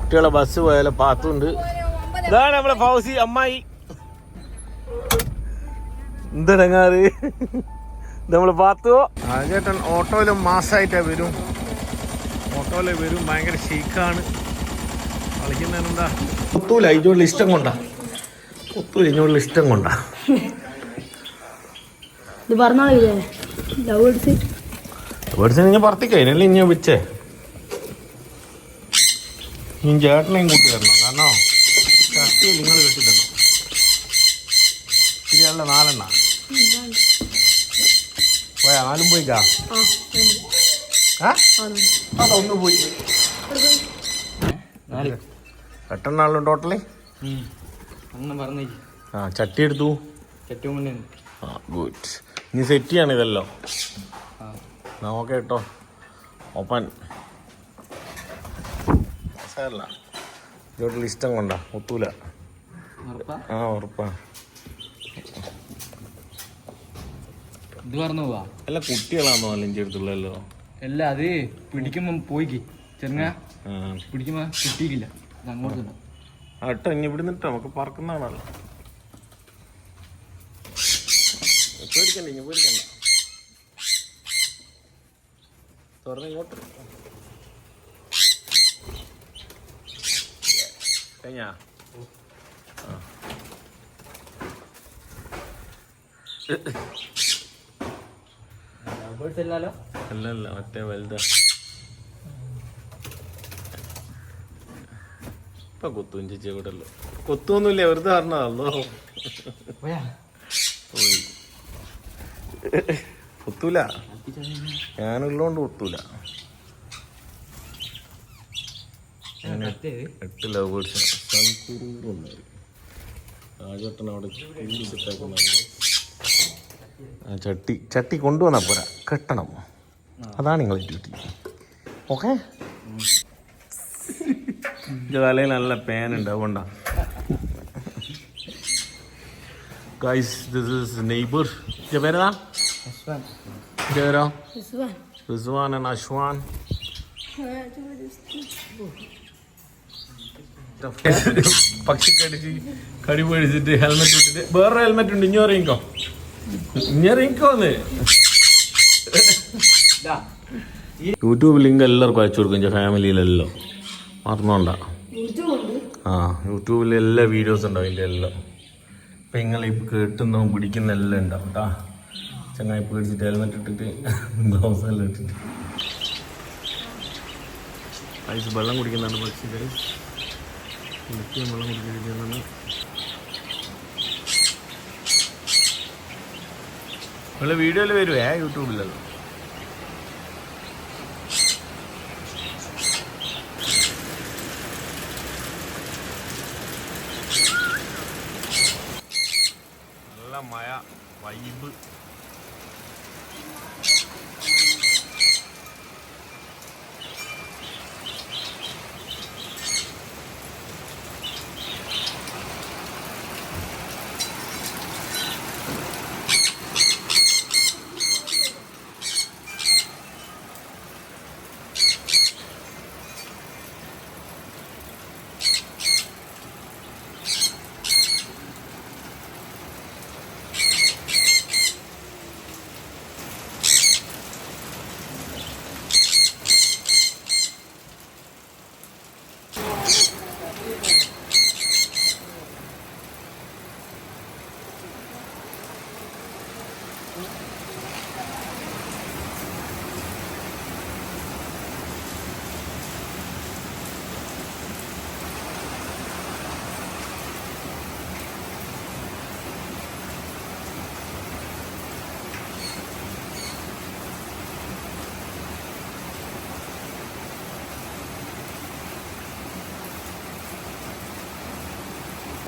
കുട്ടികളെ ബസ് പോയാലോ പാത്തുണ്ട്. ഇതാണ് നമ്മളെ ഫൗസി അമ്മായി. എന്തിടങ്ങാറ് നമ്മള് പാത്തുവോ. ചേട്ടൻ ഓട്ടോയിലും മാസമായിട്ടാ വരും. ഓട്ടോയില് വരും. ഭയങ്കര ഷീക്കാണ്. കളിക്കുന്നതിനെന്താ കുത്തൂല. ഇഞ്ഞോടുള്ള ഇഷ്ടം കൊണ്ടാ. കുത്തൂല ഇഞ്ഞോടുള്ള ഇഷ്ടം കൊണ്ടാ. ഞാൻ പറത്തിക്കഴിഞ്ഞല്ലേ ഇനി വെച്ചേ. ഇനി ചേട്ടനെയും കൂട്ടി തരണം. കാരണം ചട്ടിയിൽ നിങ്ങൾ കെട്ടി തരണം. ശരിയല്ല 4 പോയാ 4 പോയിക്കാ. അതൊന്ന് പോയി 8 ടോട്ടല്. ചട്ടി എടുത്തു. ഗുഡ്. ഇനി സെറ്റ് ചെയ്യാണ് ഇതല്ലോ. ഓക്കെ കേട്ടോ. ഓപ്പൺ സാറല്ല. ഇതോട്ടുള്ള ഇഷ്ടം കൊണ്ടാ. ഒത്തൂല. ഉറപ്പാ. ഇത് പറഞ്ഞു പോവാ. അല്ല കുട്ടികളാണോ അല്ലെങ്കിൽ അടുത്തുള്ളല്ലോ. അല്ല അത് പിടിക്കുമ്പോ പോയിക്ക് ചെറുങ്ങ പിടിക്കുമ്പോ കിട്ടിയില്ല. അങ്ങോട്ട് കേട്ടോ. ഇനി ഇവിടെ നിട്ടോ നമുക്ക് പറക്കുന്നതാണല്ലോ. പേടിക്കണ്ട. ഇനി പേടിക്കണ്ട. തുറന്നിങ്ങോട്ട് കഴിഞ്ഞാ. അല്ലല്ല മറ്റേ വലുതാ. ഇപ്പൊ കൊത്തും ചേച്ചി കൂടല്ലോ. കൊത്തൊന്നുമില്ല. വെറുതെ പറഞ്ഞതല്ലോ. കൊത്തൂല. ഞാനുള്ളോണ്ട് കൊത്തൂല. 8 ലവ് ബേർഡ്സ്. സൺകുറുണ്ട്. രാജേട്ടൻ അവിടെ ചട്ടി കൊണ്ടുവന്നാ പോരാ. കെട്ടണം. അതാണ് നിങ്ങളെ ഡ്യൂട്ടി. ഓക്കെ. തലയിൽ നല്ല പേൻ ഉണ്ട്. അതുകൊണ്ടാ. Guys this is neighbour. പേരേതാ? പേരോ? റിസ്വാൻ ആൻഡ് അശ്വാൻ. പക്ഷിക്കടിച്ച് കടി പേടിച്ചിട്ട് ഹെൽമെറ്റ് ഇട്ടിട്ട് വേറെ ഹെൽമെറ്റ് ഉണ്ട്. ഇനി ഇറങ്ങിക്കോന്ന്. യൂട്യൂബ് ലിങ്ക് എല്ലാവർക്കും അയച്ചു കൊടുക്കും. ഫാമിലിയിലെല്ലാം മറന്നോണ്ട. യൂട്യൂബിൽ എല്ലാ വീഡിയോസ് ഉണ്ടാവും. ഇതിൻ്റെ എല്ലാം ഇപ്പം നിങ്ങൾ ഇപ്പം കേട്ടുന്നതും പിടിക്കുന്ന എല്ലാം ഉണ്ടാവും കേട്ടാ. ചങ്ങായി പേടിച്ചിട്ട് ഹെൽമെറ്റ് ഇട്ടിട്ട് ഗ്ലൗസ് എല്ലാം ഇട്ടിട്ട് ഐസ് വെള്ളം കുടിക്കുന്നുണ്ട്. പക്ഷി വെള്ളം കുടിക്കുന്നുണ്ട്. നിങ്ങൾ വീഡിയോയിൽ വരുവേ യൂട്യൂബിലല്ലോ. നല്ല മഴ വൈബ്.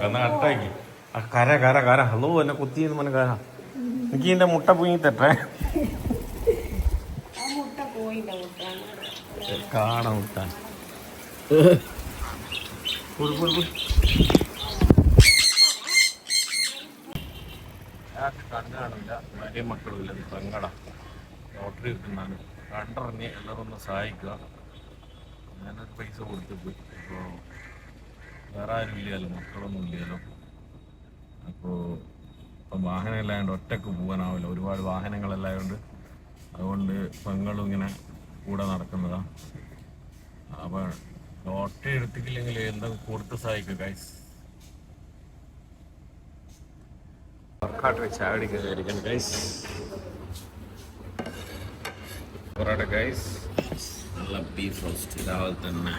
എന്നാ കട്ടാക്കി. കര ഹലോ എന്നെ കുത്തിന്ന് പറഞ്ഞ കര. എനിക്ക് ഇതിന്റെ മുട്ട പുങ്ങി തട്ടേ. കാട മുട്ട കണ്ണ് കാണില്ല. ഭാര്യയും മക്കളുമില്ല. സങ്കട ലോട്ടറി കിട്ടുന്നതാണ്. കണ്ടറിഞ്ഞ് എല്ലാവരും ഒന്ന് സഹായിക്കുക. ഞാനൊരു പൈസ കൊടുത്തിട്ട് അപ്പോൾ വേറെ ആരും ഇല്ലല്ലോ, മക്കളൊന്നും ഇല്ലല്ലോ. അപ്പോൾ ഇപ്പം വാഹനം ഇല്ലായതുകൊണ്ട് ഒറ്റക്ക് പോകാനാവില്ല, ഒരുപാട് വാഹനങ്ങളെല്ലായതുകൊണ്ട്. അതുകൊണ്ട് പെങ്ങളും ഇങ്ങനെ കൂടെ നടക്കുന്നതാണ്. അപ്പോൾ ലോട്ടറി എടുത്തിട്ടില്ലെങ്കിൽ എന്തെങ്കിലും കൊടുത്ത് സഹായിക്കും ഗൈസ്. ചായ കുടിക്കാതിരിക്കണം ഗൈസ്. പൊറോട്ട ഗൈസ്, നല്ല ബീഫ് റോസ്റ്റ് രാവിലെ തന്നെ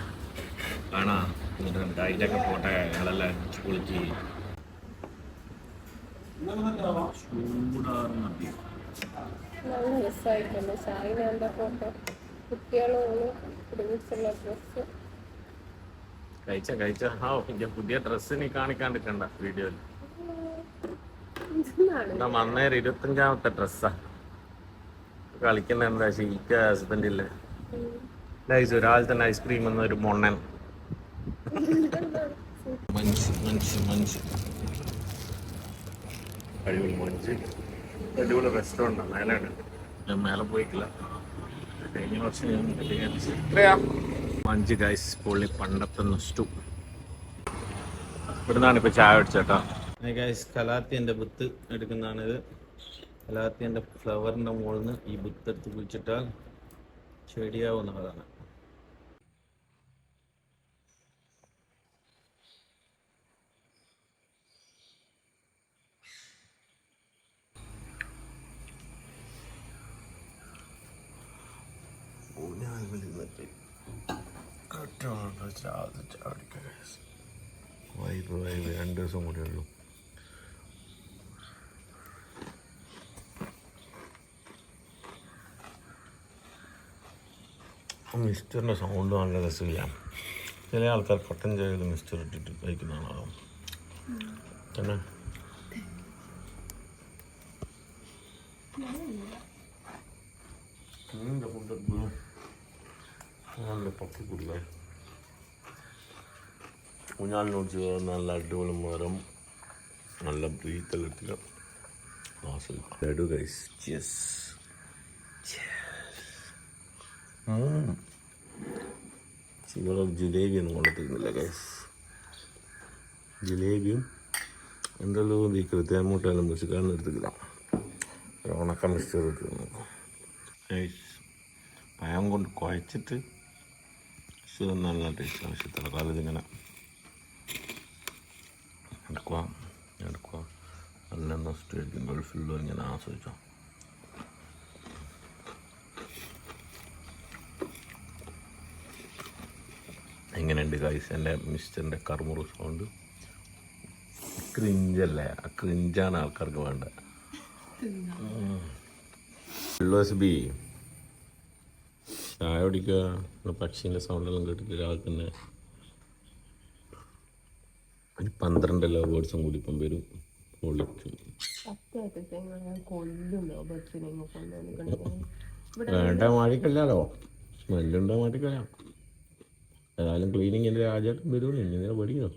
കാണാം. എന്നിട്ട് അതിൻ്റെയൊക്കെ പോട്ടെ, ഞങ്ങളെല്ലാം പൊളിച്ച് ചൂടാറുന്ന ബീഫ്. നല്ല രസമായിട്ടുണ്ട്. ചായൻ്റെ ഫോട്ടോ, കുട്ടികളും ഒരുമിച്ചുള്ള ഡ്രസ്സ്. കഴിച്ച എനിക്ക് പുതിയ ഡ്രസ്സ് നീ കാണിക്കാണ്ടിരിക്കണ്ട വീഡിയോയിൽ. അന്നേരം 25ാമത്തെ ഡ്രസ്സാ കളിക്കുന്ന. എന്താ ശരിക്ക ഹസ്ബൻഡ് ഇല്ലേ ഒരാൾ തന്നെ ഐസ്ക്രീം എന്നൊരു മൊണ്ണൻ. മഞ്ച് അടിപൊളി മഞ്ച്, അടിപൊളി റെസ്റ്റോറൻ്റ് ആണ്. മേലെയാണ്, ഞാൻ മേലെ പോയിട്ടില്ല. കഴിഞ്ഞ വർഷം മഞ്ച് ഗൈസ് പൊള്ളി, പണ്ടത്തെ നഷ്ടു. ഇവിടുന്നാണ് ഇപ്പൊ ചായ അടിച്ചേട്ടാ ഗൈസ്. കലാത്തിൻ്റെ ബുത്ത് എടുക്കുന്നതാണിത്. കലാത്തിൻ്റെ ഫ്ലവറിൻ്റെ മുകളിൽ നിന്ന് ഈ ബുത്ത് എടുത്ത് കുഴിച്ചിട്ടാൽ ചെടിയാവുന്നതാണ്. വൈബ് 2 ദിവസം കൂടെ ഉള്ളൂ. മിസ്റ്ററിൻ്റെ സൗണ്ട് നല്ല രസമില്ല. ചില ആൾക്കാർ കട്ടൻ ചായയിൽ മിസ്റ്റർ ഇട്ടിട്ട് കഴിക്കുന്നതാണോ തന്നെ. നല്ല പക്കി കുടിക്കേ ഊഞ്ഞാലിനോട് ചേർന്ന് നല്ല അടിപൊളി മരം, നല്ല ബ്രീത്തെടുക്കുക, ആസ്വദിക്കും ഗൈസ്. ഇവിടെ ജിലേബിയൊന്നും കൊണ്ടുത്തരുന്നില്ല ഗൈസ്. ജിലേബിയും എന്തെല്ലാം ഈ കൃത്യമായിട്ടെല്ലാം മുറിച്ചിക്കാരൊന്നും എടുത്തില്ല. ഉണക്ക മിക്സ്ചർ എടുത്ത് ഗൈസ്. പഴം കൊണ്ട് കുഴച്ചിട്ട് നല്ല ടേസ്റ്റ്. ആവശ്യത്തില്ല കാലത്ത് ഇങ്ങനെ എടുക്കുക നല്ല നഷ്ടമായിരിക്കും. ഗൾഫിലോ ഇങ്ങനെ ആസ്വദിച്ചോ. എങ്ങനെയുണ്ട് ഗൈസ് എൻ്റെ മിസ്റ്ററിൻ്റെ കർമുറു സൗണ്ട്? ക്രിഞ്ചല്ലേ, ആ ക്രിഞ്ചാണ് ആൾക്കാർക്ക് വേണ്ട. ബി ചായ കുടിക്കുക, പക്ഷീൻ്റെ സൗണ്ടെല്ലാം കേട്ടിട്ട് രാവിലെ തന്നെ. 12 വേർഡ്സും കൂടി ഇപ്പം വരും. വേണ്ട മാറ്റിക്കല്ലോ, സ്മെല്ലുണ്ടോ മാറ്റിക്കല്ലോ. ഏതായാലും ക്ലീനിങ്ങിൻ്റെ രാജായിട്ടും വരും. ഇങ്ങനെ പഠിക്കണോ?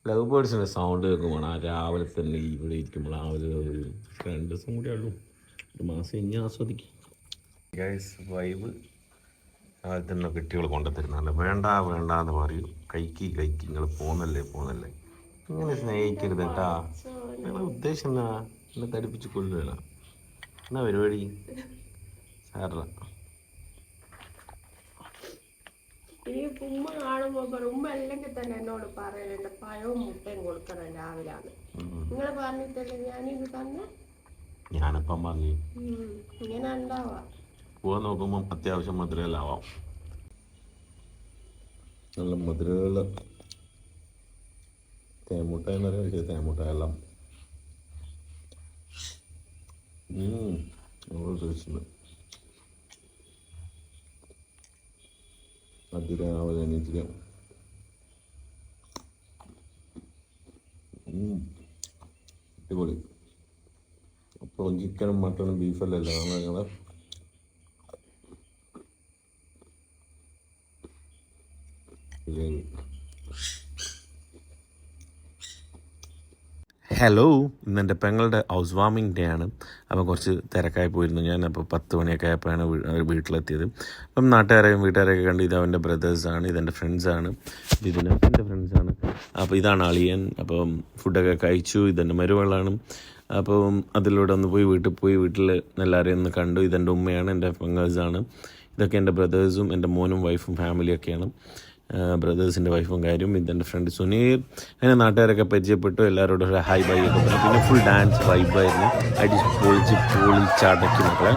ലവ് ബേർഡ്സിൻ്റെ സൗണ്ട് കേൾക്കുമ്പോൾ ആ രാവിലെ തന്നെ ഇവിടെ ഇരിക്കുമ്പോൾ ആ ഒരു 2 ദിവസം കൂടി ഉള്ളൂ, 1 മാസം ഇനി ആസ്വദിക്കും ഗൈസ്. വൈബ് രാവിലെ തന്നെ കുട്ടികൾ കൊണ്ടുത്തരുന്നല്ല. വേണ്ട എന്ന് പറയും. കൈക്ക് നിങ്ങൾ പോന്നല്ലേ. ഇങ്ങനെ സ്നേഹിക്കരുത് കേട്ടാ. നിങ്ങളുടെ ഉദ്ദേശം എന്നാ? എന്നെ തടിപ്പിച്ച് കൊല്ലുകയാണ് എന്നാ പരിപാടി? സാറ ഈ ഉമ്മ കാണുമ്പോ ഉമ്മ അല്ലെങ്കിൽ തന്നെ എന്നോട് പറയലുണ്ട് പഴവും മുട്ടയും കൊടുക്കണം രാവിലാണ്. നിങ്ങൾ പറഞ്ഞിട്ടല്ലേ ഞാനിത് തന്നെ. ഞാനിപ്പം പറഞ്ഞു ഇങ്ങനെ ഉണ്ടാവാ. പോവാൻ നോക്കുമ്പോൾ അത്യാവശ്യം മധുരമെല്ലാവാം. നല്ല മധുരമുള്ള തേമുട്ട എന്ന് പറയുക. തേമുട്ടയെല്ലാം ചോദിച്ചിട്ടുണ്ട്. അതിരാവിലെ എണീറ്റില്ല. അടിപൊളി. അപ്പോൾ ചിക്കനും മട്ടനും ബീഫല്ലല്ലോ ഞങ്ങളെ. ഹലോ, ഇന്നെൻ്റെ പെങ്ങളുടെ ഹൗസ് വാമിംഗ് ഡേ ആണ്. അപ്പം കുറച്ച് തിരക്കായി പോയിരുന്നു ഞാൻ. അപ്പോൾ 10 മണിയൊക്കെ ആയപ്പോഴാണ് വീട്ടിലെത്തിയത്. അപ്പം നാട്ടുകാരെയും വീട്ടുകാരെയൊക്കെ കണ്ട് ഇത് അവൻ്റെ ബ്രദേഴ്സാണ്, ഇതെൻ്റെ ഫ്രണ്ട്സാണ്, ഇതിനൊക്കെ എൻ്റെ ഫ്രണ്ട്സാണ്. അപ്പോൾ ഇതാണ് അളിയൻ. അപ്പം ഫുഡൊക്കെ കഴിച്ചു. ഇതെൻ്റെ മരുമകളാണ്. അപ്പം അതിലൂടെ ഒന്ന് പോയി വീട്ടിൽ എല്ലാവരെയും ഒന്ന് കണ്ടു. ഇതെൻ്റെ ഉമ്മയാണ്, എൻ്റെ പെങ്ങേഴ്സാണ്. ഇതൊക്കെ എൻ്റെ ബ്രദേഴ്സും എൻ്റെ മോനും വൈഫും ഫാമിലിയൊക്കെയാണ്. ബ്രദേഴ്സിൻ്റെ വൈഫും കാര്യം. ഇതെൻ്റെ ഫ്രണ്ട് സുനീർ. അങ്ങനെ നാട്ടുകാരൊക്കെ പരിചയപ്പെട്ടു. എല്ലാവരോടും ഒരു ഹൈ ബൈ ഒക്കെ പറഞ്ഞു. പിന്നെ ഫുൾ ഡാൻസ് വൈബായിരുന്നു. പൊളിച്ചടക്കി മക്കളെ.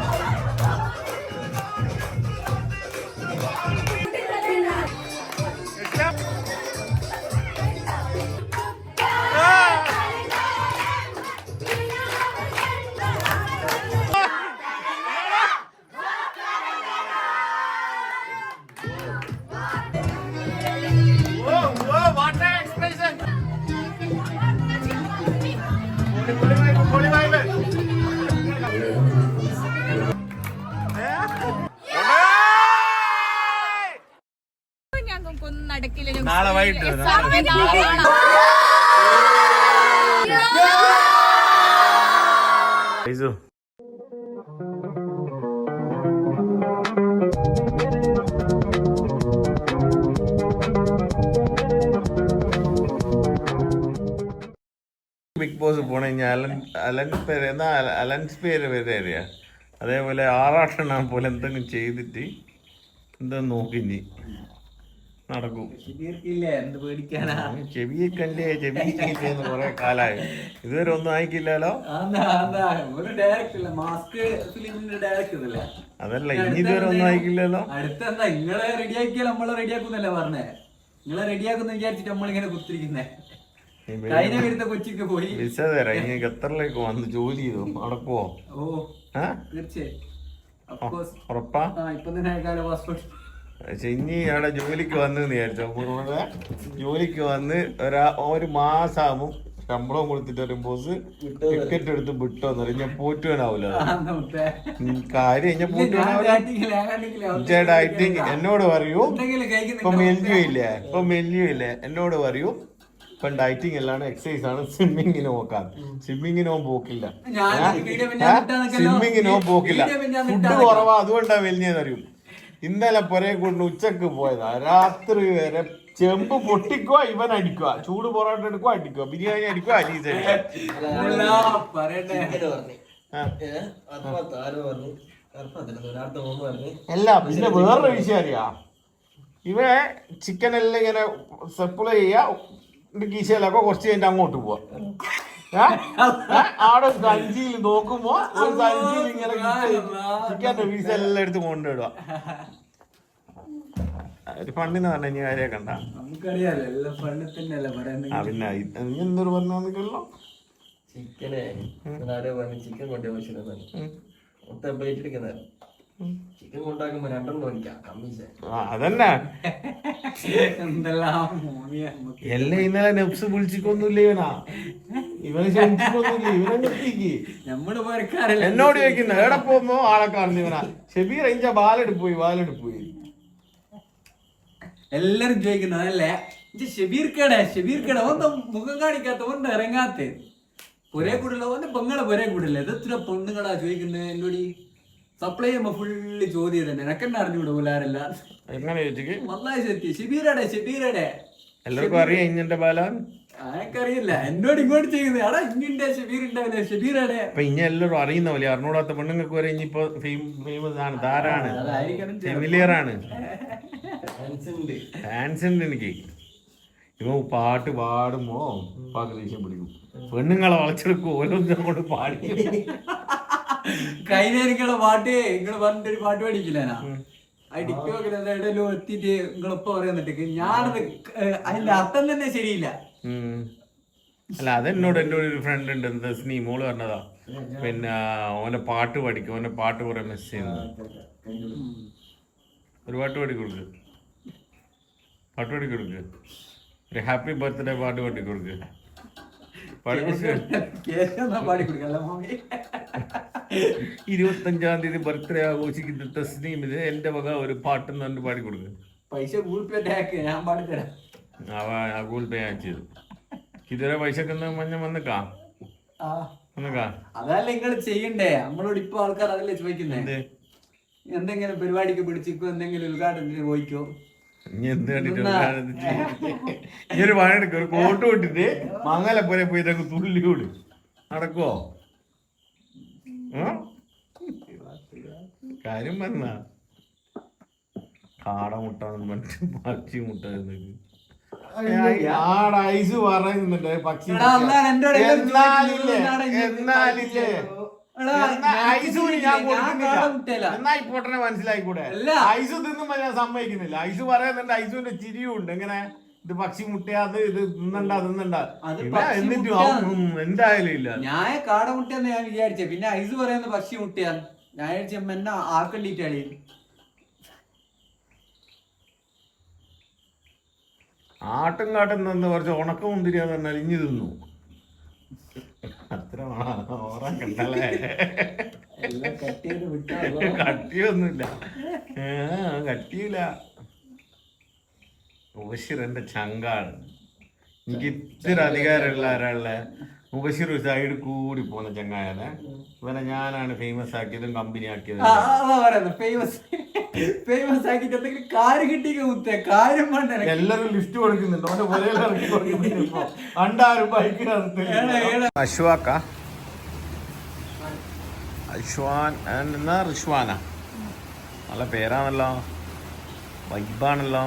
നാളെ വൈകിട്ട് ബിഗ് ബോസ് പോണ അലൻസ് പേര് വരെ അതേപോലെ ആറാട്ടെണ്ണ പോലെ എന്തെങ്കിലും ചെയ്തിട്ട് എന്താ നോക്കിഞ്ഞി നടക്കും. ചെവിയൊക്കെ കൊറേ കാലായി, ഇതുവരെ ഒന്നും ആയിക്കില്ലല്ലോ. അതല്ല, ഇനി ഇതുവരെ ഒന്നും ആയിക്കില്ലല്ലോ. അടുത്തെന്താ നിങ്ങളെ റെഡിയാക്കിയാൽ നമ്മളെ റെഡിയാക്കുന്നല്ലേ പറഞ്ഞേ? നിങ്ങളെ റെഡിയാക്കുന്ന വിചാരിച്ചിട്ട് നമ്മളിങ്ങനെ കുത്തിരിക്കുന്നേ. കൊച്ചിക്ക് പോയി വിസതരാ. ഇനി ഖത്തറിലേക്ക് വന്ന് ജോലി ചെയ്തു നടക്കുവോ? ഓ തീർച്ചയായും, ഉറപ്പാ? ഇപ്പൊ തന്നെ പാസ്പോർട്ട്. പക്ഷെ ഇനി അവിടെ ജോലിക്ക് വന്ന് വിചാരിച്ചോ, ജോലിക്ക് വന്ന് ഒരു മാസമാകുമ്പോൾ ശമ്പളം കൊടുത്തിട്ട് ഒരു ബോസ് ടിക്കറ്റ് എടുത്ത് വിട്ടോന്ന് പറയും. ഞാൻ പോറ്റുവാനാവൂല കാര്യം. ഞാൻ പോറ്റുവാനാവില്ല. ഡയറ്റിങ് എന്നോട് പറയൂ. ഇപ്പൊ മെല്ലിയില്ലേ എന്നോട് പറയൂ. ഇപ്പം ഡയറ്റിങ് എല്ലാം എക്സസൈസ് ആണ്. സ്വിമ്മിങ്ങിന് നോക്കാം. സ്വിമ്മിങ്ങിനോ പോക്കില്ല. ഫുഡ് കുറവാ, അതുകൊണ്ടാ വലിയെന്ന് അറിയും. ഇന്നലെ പുരയെ കൊണ്ട് ഉച്ചക്ക് പോയതാ, രാത്രി വരെ ചെമ്പ് പൊട്ടിക്കുക, ഇവൻ അടിക്കുക, ചൂട് പൊറോട്ട എടുക്കുക, അടിക്കുക, ബിരിയാണി അടിക്കുക, അലീസ അല്ല. പിന്നെ വേറൊരു വിഷയം അറിയാ, ഇവനെ ചിക്കൻ എല്ലാം ഇങ്ങനെ സപ്ലൈ ചെയ്യാ, കീശയിലൊക്കെ കുറച്ച് കഴിഞ്ഞിട്ട് അങ്ങോട്ട് പോവാ. ആടെ സഞ്ചിയിൽ നോക്കുമ്പോ ഒരു സഞ്ചിയിൽ ഇങ്ങനെ ചിക്കൻ്റെ പീസ് എല്ലാം എടുത്ത് കൊണ്ടിടുക. ഒരു ഫണ്ടിന് പറഞ്ഞ ഇനി കാര്യം കണ്ട പിന്നെ എന്തൊരു പറഞ്ഞോ ചിക്കനെ ചിക്കൻ കൊണ്ടുപോയി ചിക്കൻ കൊണ്ടാക്കുമ്പോ 2 മേടിക്കാം കമ്മീഷൻ. അതന്നെ എല്ലാം ഇന്നലെ നെപ്സ് വിളിച്ചിക്കൊന്നുമില്ല. ഇവനെ ക്ഷണിച്ചിക്കൊന്നുമില്ല. ഇവനെ എന്നോട് ചോദിക്കുന്ന എവിടെ പോകുമ്പോ ആളെ കാണുന്നു. ഇവനാ ഷെബീർ ഇഞ്ച ബാലെടുപ്പ് പോയി എല്ലാരും ചോദിക്കുന്നത് അതല്ലേ ഷെബീർക്കടെ ഒന്നും മുഖം കാണിക്കാത്ത ഒന്ന് ഇറങ്ങാത്ത പൊരേ കൂടില്ല, ഒന്ന് പെങ്ങളെ പൊരേ കൂടില്ല. ഇതെത്ര പെണ്ണുങ്ങളാ ചോദിക്കുന്നത് എന്നോട്. സപ്ലൈ ചെയ്യുമ്പോ ഫുള്ള് ചോദ്യം തന്നെ. എനക്കെന്നെ അറിഞ്ഞുകൂടെ പോലാരല്ല. ഷെബീറടെ എല്ലാവർക്കും അറിയാം ഇഞ്ഞന്റെ ബാലാൻ. എനിക്കറിയില്ല, എന്നോട് ഇങ്ങോട്ട് ചെയ്യുന്നത് അടാ ഇങ്ങിന്റെ ഷെബീറുണ്ടാവില്ലേ ഷെബീറടെ. അപ്പൊ ഇനി എല്ലാവരും അറിയുന്ന പോലെ അറിഞ്ഞൂടാത്ത പെണ്ണുങ്ങൾക്ക് വരെ ഇനിയിപ്പോ ഫേമസ് ആണ്, താരാണ്, ഫെമിലിയർ ആണ്, ഡാൻസ് ഉണ്ട്. എനിക്ക് ഇപ്പൊ പാട്ട് പാടുമ്പോ ഉപ്പാക്ക് ദേഷ്യം പിടിക്കും. പെണ്ണുങ്ങളെ വളച്ചെടുക്കും, ഓരോന്നും അങ്ങോട്ട് പാടി. കൈനേരിക്കുള്ള പാട്ട് നിങ്ങള് പറഞ്ഞിട്ടൊരു പാട്ട് പാടിക്കില്ല. അത് ടിക്ടോക്കിൽ ഇടയിലും എത്തിയിട്ട് നിങ്ങളിപ്പ പറയുന്നിട്ട് ഞാനത് അതിന്റെ അർത്ഥം തന്നെ ശരിയില്ല. അല്ല, അതെന്നോട് എൻ്റെ ഒരു ഫ്രണ്ട് ഉണ്ട്, എന്താ മോള് പറഞ്ഞതാ. പിന്നെ ഓനെ പാട്ട് പഠിക്കും, ഓനെ പാട്ട് കുറെ മിസ് ചെയ്യുന്നു. ഒരു പാട്ട് പാടിക്കൊടുക്ക്, ഒരു ഹാപ്പി ബർത്ത്ഡേ പാട്ട് പാടിക്കൊടുക്ക്. 25-ാം തീയതി ബർത്ത്ഡേ ആഘോഷിക്കുന്ന തസ്നീമിന് എന്റെ വക ഒരു പാട്ടെന്ന് പറഞ്ഞ് പാടിക്കൊടുക്കുക. പൈസ ഗൂഗിൾ പേ ഞാൻ പാടിത്തരാം. ഗൂഗിൾ പേ അയച്ചത് ഇതുവരെ പൈസക്ക് മഞ്ഞ വന്നിക്കാ. ആ എന്നൊക്കെ അതല്ല നിങ്ങൾ ചെയ്യണ്ടേ, നമ്മളോട് ഇപ്പൊ ആൾക്കാർ അതല്ലേ ചോദിക്കുന്നേ. എന്തെങ്കിലും പരിപാടിക്ക് പിടിച്ചിക്കോ, എന്തെങ്കിലും ഉദ്ഘാടനത്തിന് പോയിക്കോ. ഇനി എന്ത് കണ്ടിട്ട് ഈ ഒരു പണി എടുക്കും, ഒരു കോട്ട് കൊട്ടിട്ട് മംഗല പോലെ പോയിട്ട് അങ്ങ് തുള്ളി കൂടി നടക്കുവോ? കാര്യം പറഞ്ഞ കാടമുട്ട മറ്റു പക്ഷി മുട്ട ആടെ ഐസ് പറയുന്നുണ്ട് പക്ഷി. എടാ, എന്നാൽ എന്നോട് എല്ലാവരും എന്നാലില്ലേ ചോദിക്കുന്നത് ഐസുവിന് ഞാൻ കൊടുക്കുന്നില്ല. മുട്ടയല്ല. എന്നാ ഇപ്പോട്ടെ മനസ്സിലായിക്കൂടെ? അല്ല. ഐസ് തിന്നുമ്പോ ഞാൻ സമ്മതിക്കുന്നില്ല. ഐസ് പറയുന്നുണ്ട്, ഐസുവിന്റെ ചിരിയും ഉണ്ട് ഇങ്ങനെ, ഇത് പക്ഷി മുട്ടയാത്, ഇത് തിന്നണ്ട അത് ഇല്ല. പക്ഷി എന്നിട്ടും മുട്ടയാ. എന്തായാലും ഇല്ല. ഞാൻ കാടമുട്ടയെന്ന് ഞാൻ വിചാരിച്ചേ, പിന്നെ ഐസ് പറയുന്ന പക്ഷി മുട്ടയാണ്. ഞാൻ വിചാരിച്ച എന്നെ ആക്കണ്ടിട്ടാളി. ആട്ടും കാട്ടും നിന്ന് കുറച്ച് ഉണക്ക മുന്തിരിയാന്ന് പറഞ്ഞാൽ ഇഞ്ഞു തിന്നു. അത്ര ഓറാക്കണ്ടല്ലേ? എല്ലാം കട്ട് ചെയ്ത് വിട്ടാ കട്ടിയൊന്നുമില്ല, കട്ടിയില്ല. മുബഷിർ എന്റെ ചങ്കാണ്. എനിക്ക് ഇത്തിരി അധികാരമുള്ള ഒരാളെ മുബഷിർ സൈഡ് കൂടി പോകുന്ന ചങ്ങായനെ. ഇവനെ ഞാനാണ് ഫേമസ് ആക്കിയതും കമ്പനി ആക്കിയതും. ഫേമസ് ആക്കിട്ട് എന്തെങ്കിലും കാര്യം കിട്ടിയ മുത്തേ, കാര്യം വേണ്ട. എല്ലാരും ലിഫ്റ്റ് കൊടുക്കുന്നുണ്ട്, അവന്റെ പുരയിൽ ഇറക്കി കൊടുക്കുന്നുണ്ട്. കണ്ടാരും ബൈക്കിന് അശ്വാക്ക അശ്വാൻ എന്നാ റിഷ്വാന, നല്ല പേരാണല്ലോ, വൈബാണല്ലോ.